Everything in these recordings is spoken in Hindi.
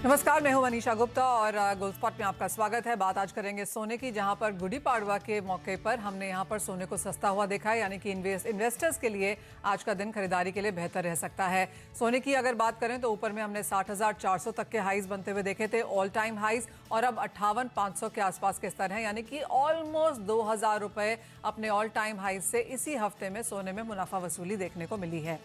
नमस्कार, मैं हूं मनीषा गुप्ता और गोल्ड स्पॉट में आपका स्वागत है। बात आज करेंगे सोने की, जहां पर गुड़ी पाड़वा के मौके पर हमने यहां पर सोने को सस्ता हुआ देखा है, यानी कि इन्वेस्टर्स के लिए आज का दिन खरीदारी के लिए बेहतर रह सकता है। सोने की अगर बात करें तो ऊपर में हमने 60,400 तक के हाईज बनते हुए देखे थे, ऑल टाइम हाईज, और अब 58,500 के आसपास के स्तर हैं, यानी कि ऑलमोस्ट 2,000 रुपए अपने ऑल टाइम हाईज से इसी हफ्ते में सोने में मुनाफा वसूली देखने को मिली है।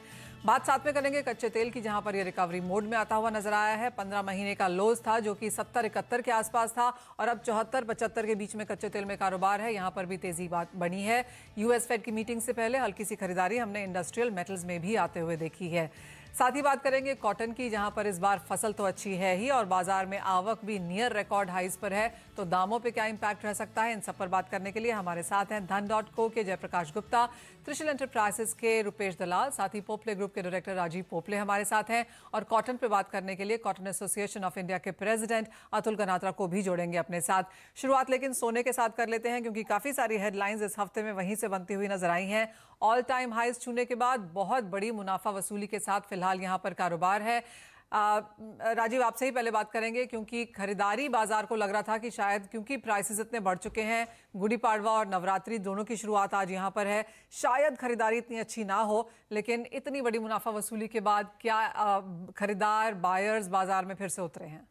बात साथ में करेंगे कच्चे तेल की, जहां पर ये रिकवरी मोड में आता हुआ नजर आया है। 15 महीने का लोज था जो कि 70-71 के आसपास था, और अब 74-75 के बीच में कच्चे तेल में कारोबार है। यहां पर भी तेजी बात बनी है। यूएस फेड की मीटिंग से पहले हल्की सी खरीदारी हमने इंडस्ट्रियल मेटल्स में भी आते हुए देखी है। साथ ही बात करेंगे कॉटन की, जहां पर इस बार फसल तो अच्छी है ही और बाजार में आवक भी नियर रिकॉर्ड हाइज पर है, तो दामों पे क्या इंपैक्ट रह सकता है, इन सब पर बात करने के लिए हमारे साथ हैं धन.co के जयप्रकाश गुप्ता, त्रिशूल एंटरप्राइजेस के रुपेश दलाल, साथ ही पोपले ग्रुप के डायरेक्टर राजीव पोपले हमारे साथ हैं, और कॉटन पे बात करने के लिए कॉटन एसोसिएशन ऑफ इंडिया के प्रेसिडेंट अतुल गनात्रा को भी जोड़ेंगे अपने साथ। शुरुआत लेकिन सोने के साथ कर लेते हैं, क्योंकि काफी सारी हेडलाइंस इस हफ्ते में वहीं से बनती हुई नजर आई हैं। ऑल टाइम हाइज छूने के बाद बहुत बड़ी मुनाफा वसूली के साथ फिलहाल यहां पर कारोबार है। राजीव, आपसे ही पहले बात करेंगे, क्योंकि खरीदारी बाजार को लग रहा था कि शायद क्योंकि प्राइसेस इतने बढ़ चुके हैं, गुड़ी पाड़वा और नवरात्रि दोनों की शुरुआत आज यहां पर है, शायद खरीदारी इतनी अच्छी ना हो, लेकिन इतनी बड़ी मुनाफा वसूली के बाद क्या खरीदार बायर्स बाजार में फिर से उतरे हैं?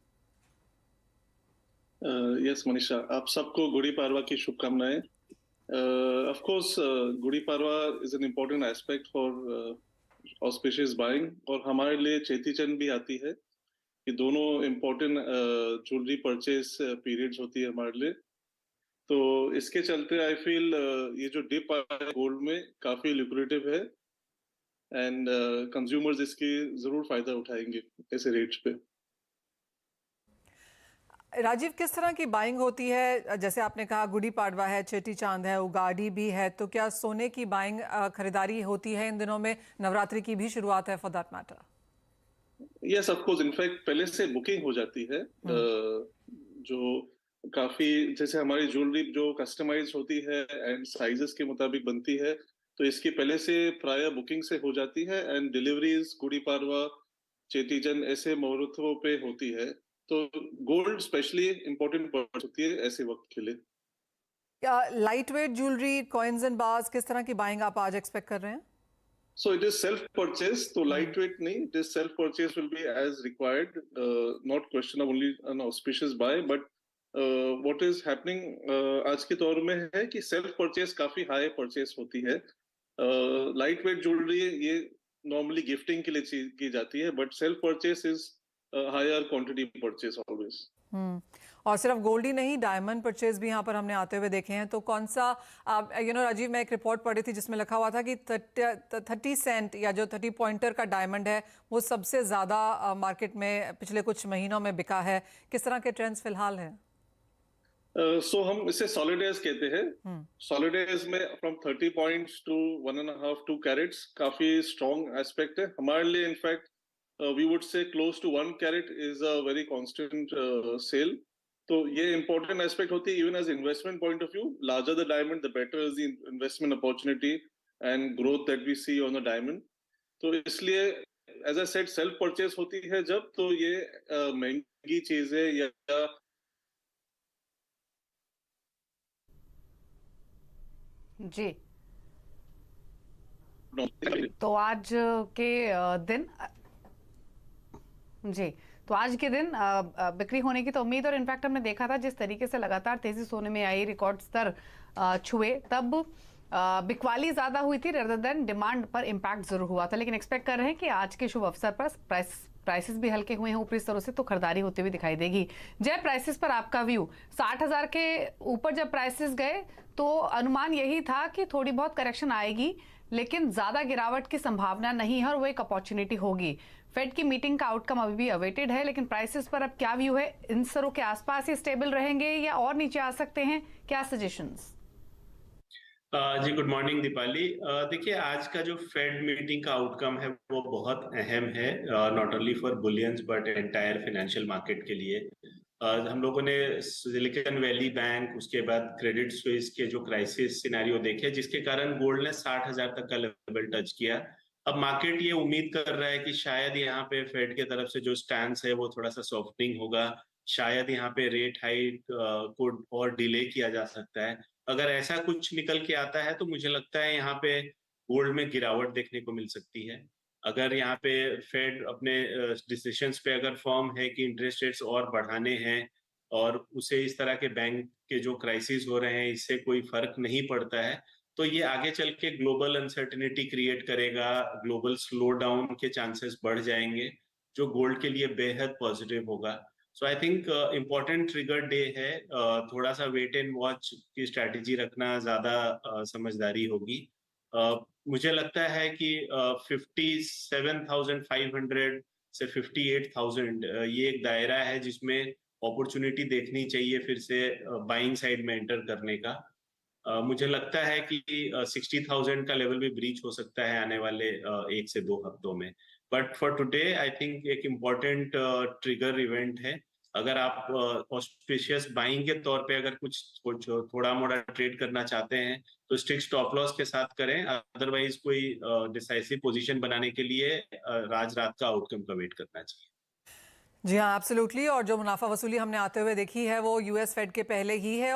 यस मनीषा, आप सबको गुड़ी पाड़वा की शुभकामनाएं। Of course Gudi Padwa is an important aspect for auspicious buying, और हमारे लिए चेती चंद भी आती है। ये दोनों इम्पोर्टेंट ज्वेलरी परचेज पीरियड्स होती है हमारे लिए। तो इसके चलते आई फील ये जो डिप आया है गोल्ड में काफी लुक्रेटिव है, एंड कंज्यूमर्स इसकी जरूर फायदा उठाएंगे ऐसे रेट्स पे। राजीव, किस तरह की बाइंग होती है? जैसे आपने कहा गुड़ी पाड़वा है, चेटी चांद है, उगाड़ी भी है, तो क्या सोने की बाइंग खरीदारी होती है इन दिनों में? नवरात्रि की भी शुरुआत है for that matter. Yes of course, in fact पहले से बुकिंग हो जाती है। जो काफी, जैसे हमारी ज्वेलरी जो कस्टमाइज होती है एंड साइजेस के मुताबिक बनती है, तो इसकी पहले से प्रायर बुकिंग से हो जाती है, एंड डिलीवरीज गुड़ी पाड़वा, चेटीचंद ऐसे मुहूर्तों पे होती है। तो गोल्ड स्पेशली इंपॉर्टेंट पड़ सकती है ऐसे वक्त के लिए। क्या light weight jewellery, coins and bars, किस तरह की बाइंग आप आज एक्सपेक्ट कर रहे हैं? So it is self-purchase, तो lightweight नहीं, it is self-purchase will be as required, not question of only an auspicious buy, but what is happening आज के दौर में है कि self-purchase काफी high purchase होती है। lightweight jewelry ये normally gifting के लिए की जाती है, but self-purchase is higher quantity purchase always। और सिर्फ गोल्ड ही नहीं, डायमंड परचेज भी यहाँ पर हमने आते हुए देखे हैं। तो कौन सा, राजीव, मैं एक रिपोर्ट पढ़ी थी जिसमें लिखा हुआ था कि 30 सेंट या जो 30 पॉइंटर का डायमंड है वो सबसे ज्यादा मार्केट में पिछले कुछ महीनों में बिका है। किस तरह के ट्रेंड्स फिलहाल हैं? सो हम इसे सॉलिडेज कहते हैं। सॉलिडेज में फ्रॉम 30 पॉइंट्स टू 1.5 2 कैरेट्स काफी स्ट्रॉन्ग एस्पेक्ट है हमारे लिए। In fact we would say close to 1 carat is a very constant sale. तो ये important aspect होती है even as investment point of view. Larger the diamond, the better is the investment opportunity and growth that we see on the diamond. तो इसलिए as I said self purchase होती है जब, तो ये महंगी चीजें या जी। तो आज के दिन जी, तो आज के दिन बिक्री होने की तो उम्मीद, और इनफैक्ट हमने देखा था जिस तरीके से लगातार तेजी सोने में आई, रिकॉर्ड स्तर छुए, तब बिकवाली ज्यादा हुई थी रेदर देन डिमांड पर इम्पैक्ट जरूर हुआ था। लेकिन एक्सपेक्ट कर रहे हैं कि आज के शुभ अवसर पर प्राइसेस भी हल्के हुए हैं ऊपरी स्तरों से, तो खरीदारी होती हुई दिखाई देगी। जय, प्राइसेस पर आपका व्यू? 60,000 के ऊपर जब प्राइसेस गए तो अनुमान यही था कि थोड़ी बहुत करेक्शन आएगी, लेकिन ज्यादा गिरावट की संभावना नहीं है और वो एक अपॉर्चुनिटी होगी। फेड की मीटिंग का आउटकम अभी भी अवेटेड है, लेकिन प्राइसेस पर अब क्या व्यू है? इन स्तरों के आसपास ही स्टेबल रहेंगे या और नीचे आ सकते हैं? क्या सजेशंस? जी, गुड मॉर्निंग दीपाली। देखिए, आज का जो फेड मीटिंग का आउटकम है वो बहुत अहम है, not only for bullions but entire financial market के लिए। हम लोगों ने सिलिकॉन वैली बैंक, उसके बाद क्रेडिट स्विस के जो क्राइसिस सिनेरियो देखे, जिसके कारण गोल्ड ने 60,000 तक का लेवल टच किया। अब मार्केट ये उम्मीद कर रहा है कि शायद यहाँ पे फेड के तरफ से जो स्टैंस है वो थोड़ा सा सॉफ्टनिंग होगा, शायद यहाँ पे रेट हाइक को और डिले किया जा सकता है। अगर ऐसा कुछ निकल के आता है तो मुझे लगता है यहाँ पे गोल्ड में गिरावट देखने को मिल सकती है। अगर यहाँ पे फेड अपने डिसीजंस पे अगर फर्म है कि इंटरेस्ट रेट्स और बढ़ाने हैं और उसे इस तरह के बैंक के जो क्राइसिस हो रहे हैं इससे कोई फर्क नहीं पड़ता है, तो ये आगे चल के ग्लोबल अनसर्टेनिटी क्रिएट करेगा, ग्लोबल स्लो डाउन के चांसेस बढ़ जाएंगे, जो गोल्ड के लिए बेहद पॉजिटिव होगा। So I think important trigger day है, थोड़ा सा वेट एंड वॉच की स्ट्रैटेजी रखना ज्यादा समझदारी होगी। मुझे लगता है कि 57,500 से 58,000 ये एक दायरा है जिसमें अपॉर्चुनिटी देखनी चाहिए फिर से बाइंग साइड में एंटर करने का। मुझे लगता है कि 60,000 का लेवल भी ब्रीच हो सकता है आने वाले 1 से 2 हफ्तों में। But for today I think एक इम्पोर्टेंट ट्रिगर इवेंट है। अगर आप ऑस्पिशियस बाइंग के तौर पे अगर कुछ थोड़ा मोड़ा ट्रेड करना चाहते हैं तो स्ट्रिक्ट स्टॉप लॉस के साथ करें, अदरवाइज कोई डिसाइसिव पोजीशन बनाने के लिए रात का आउटकम का वेट करना चाहिए। जी हाँ, एब्सोल्युटली। और जो मुनाफा वसूली हमने आते हुए देखी है वो यूएस फेड के पहले ही है।